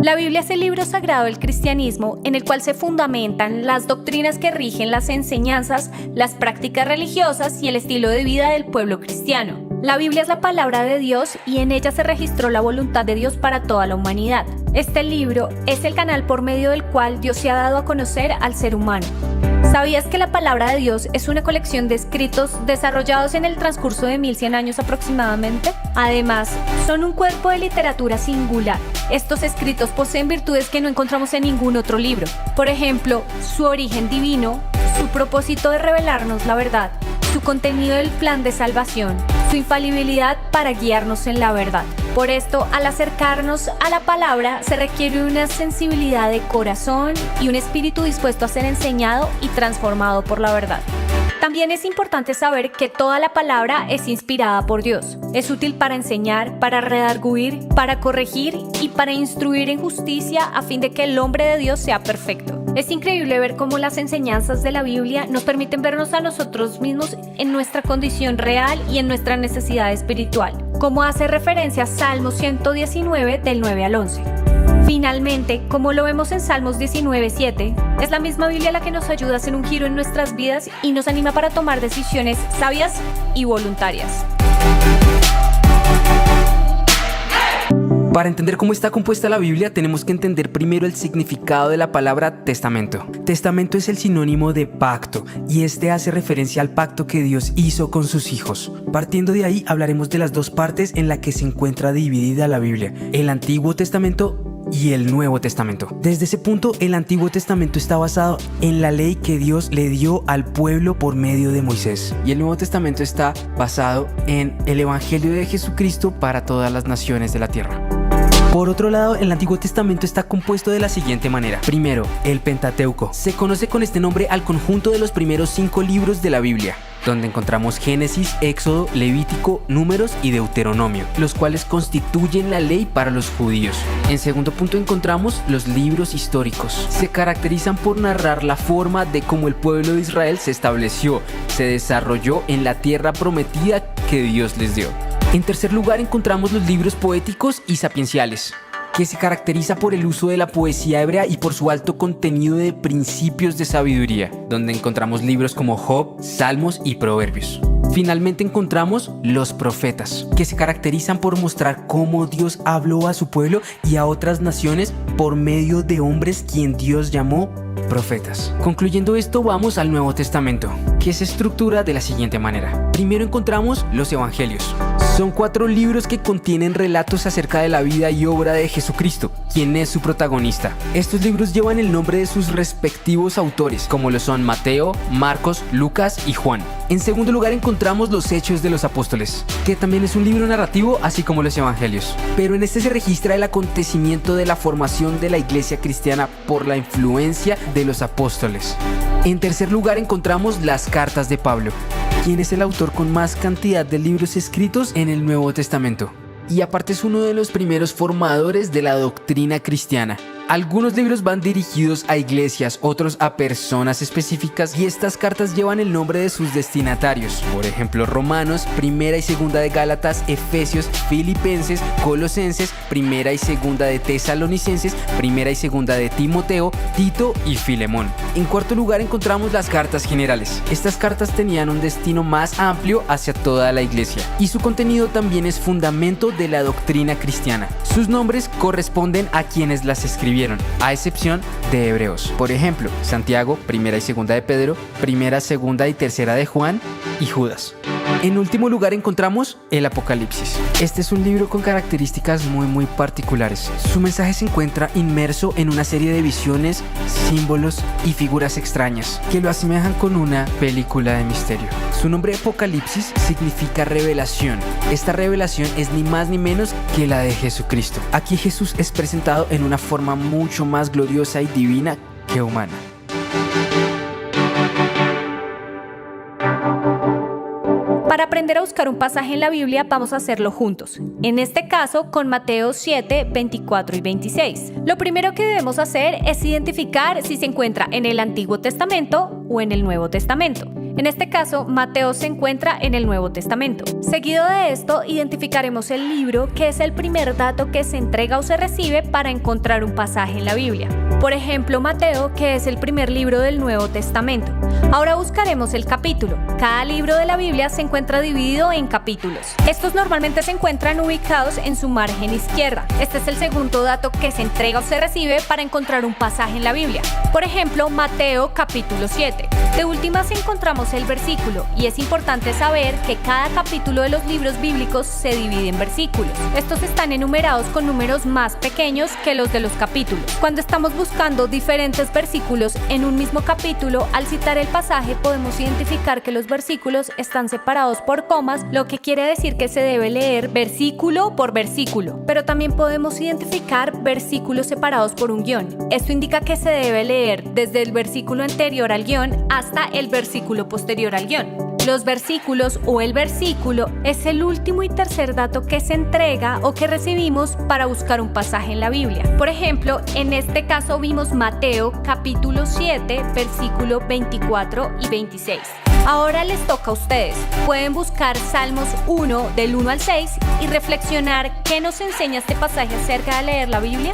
La Biblia es el libro sagrado del cristianismo en el cual se fundamentan las doctrinas que rigen las enseñanzas, las prácticas religiosas y el estilo de vida del pueblo cristiano. La Biblia es la palabra de Dios y en ella se registró la voluntad de Dios para toda la humanidad. Este libro es el canal por medio del cual Dios se ha dado a conocer al ser humano. ¿Sabías que la palabra de Dios es una colección de escritos desarrollados en el transcurso de 1100 años aproximadamente? Además, son un cuerpo de literatura singular. Estos escritos poseen virtudes que no encontramos en ningún otro libro. Por ejemplo, su origen divino, su propósito de revelarnos la verdad, su contenido del plan de salvación, su infalibilidad para guiarnos en la verdad. Por esto, al acercarnos a la palabra, se requiere una sensibilidad de corazón y un espíritu dispuesto a ser enseñado y transformado por la verdad. También es importante saber que toda la palabra es inspirada por Dios. Es útil para enseñar, para redarguir, para corregir y para instruir en justicia a fin de que el hombre de Dios sea perfecto. Es increíble ver cómo las enseñanzas de la Biblia nos permiten vernos a nosotros mismos en nuestra condición real y en nuestra necesidad espiritual, como hace referencia a Salmos 119 del 9 al 11. Finalmente, como lo vemos en Salmos 19:7, es la misma Biblia la que nos ayuda a hacer un giro en nuestras vidas y nos anima para tomar decisiones sabias y voluntarias. Para entender cómo está compuesta la Biblia, tenemos que entender primero el significado de la palabra testamento. Testamento es el sinónimo de pacto, y este hace referencia al pacto que Dios hizo con sus hijos. Partiendo de ahí, hablaremos de las dos partes en las que se encuentra dividida la Biblia: el Antiguo Testamento y el Nuevo Testamento. Desde ese punto, el Antiguo Testamento está basado en la ley que Dios le dio al pueblo por medio de Moisés, y el Nuevo Testamento está basado en el Evangelio de Jesucristo para todas las naciones de la tierra. Por otro lado, el Antiguo Testamento está compuesto de la siguiente manera. Primero, el Pentateuco. Se conoce con este nombre al conjunto de los primeros 5 libros de la Biblia, donde encontramos Génesis, Éxodo, Levítico, Números y Deuteronomio, los cuales constituyen la ley para los judíos. En segundo punto encontramos los libros históricos. Se caracterizan por narrar la forma de cómo el pueblo de Israel se estableció, se desarrolló en la tierra prometida que Dios les dio. En tercer lugar encontramos los libros poéticos y sapienciales, que se caracteriza por el uso de la poesía hebrea y por su alto contenido de principios de sabiduría, donde encontramos libros como Job, Salmos y Proverbios. Finalmente encontramos los profetas, que se caracterizan por mostrar cómo Dios habló a su pueblo y a otras naciones por medio de hombres quien Dios llamó profetas. Concluyendo esto, vamos al Nuevo Testamento, que se estructura de la siguiente manera. Primero encontramos los Evangelios. Son 4 libros que contienen relatos acerca de la vida y obra de Jesucristo, quien es su protagonista. Estos libros llevan el nombre de sus respectivos autores, como lo son Mateo, Marcos, Lucas y Juan. En segundo lugar encontramos los Hechos de los Apóstoles, que también es un libro narrativo, así como los Evangelios. Pero en este se registra el acontecimiento de la formación de la iglesia cristiana por la influencia de los apóstoles. En tercer lugar encontramos las cartas de Pablo, quien es el autor con más cantidad de libros escritos en el Nuevo Testamento, y aparte es uno de los primeros formadores de la doctrina cristiana. Algunos libros van dirigidos a iglesias, otros a personas específicas, y estas cartas llevan el nombre de sus destinatarios. Por ejemplo, Romanos, Primera y Segunda de Gálatas, Efesios, Filipenses, Colosenses, Primera y Segunda de Tesalonicenses, Primera y Segunda de Timoteo, Tito y Filemón. En cuarto lugar encontramos las cartas generales. Estas cartas tenían un destino más amplio hacia toda la iglesia, y su contenido también es fundamento de la doctrina cristiana. Sus nombres corresponden a quienes las escribieron, a excepción de Hebreos. Por ejemplo, Santiago, Primera y Segunda de Pedro, Primera, Segunda y Tercera de Juan y Judas. En último lugar encontramos el Apocalipsis. Este es un libro con características muy particulares. Su mensaje se encuentra inmerso en una serie de visiones, símbolos y figuras extrañas que lo asemejan con una película de misterio. Su nombre Apocalipsis significa revelación. Esta revelación es ni más ni menos que la de Jesucristo. Aquí Jesús es presentado en una forma mucho más gloriosa y divina que humana. Para aprender a buscar un pasaje en la Biblia vamos a hacerlo juntos, en este caso con Mateo 7, 24 y 26. Lo primero que debemos hacer es identificar si se encuentra en el Antiguo Testamento o en el Nuevo Testamento. En este caso, Mateo se encuentra en el Nuevo Testamento. Seguido de esto, identificaremos el libro, que es el primer dato que se entrega o se recibe para encontrar un pasaje en la Biblia. Por ejemplo, Mateo, que es el primer libro del Nuevo Testamento. Ahora buscaremos el capítulo. Cada libro de la Biblia se encuentra dividido en capítulos. Estos normalmente se encuentran ubicados en su margen izquierda. Este es el segundo dato que se entrega o se recibe para encontrar un pasaje en la Biblia. Por ejemplo, Mateo capítulo 7. De últimas encontramos el versículo, y es importante saber que cada capítulo de los libros bíblicos se divide en versículos. Estos están enumerados con números más pequeños que los de los capítulos. Cuando estamos buscando diferentes versículos en un mismo capítulo, al citar el pasaje podemos identificar que los versículos están separados por comas, lo que quiere decir que se debe leer versículo por versículo. Pero también podemos identificar versículos separados por un guión. Esto indica que se debe leer desde el versículo anterior al guión hasta el versículo posterior al guión. Los versículos o el versículo es el último y tercer dato que se entrega o que recibimos para buscar un pasaje en la Biblia. Por ejemplo, en este caso vimos Mateo capítulo 7, versículo 24 y 26. Ahora les toca a ustedes. Pueden buscar Salmos 1 del 1 al 6 y reflexionar qué nos enseña este pasaje acerca de leer la Biblia.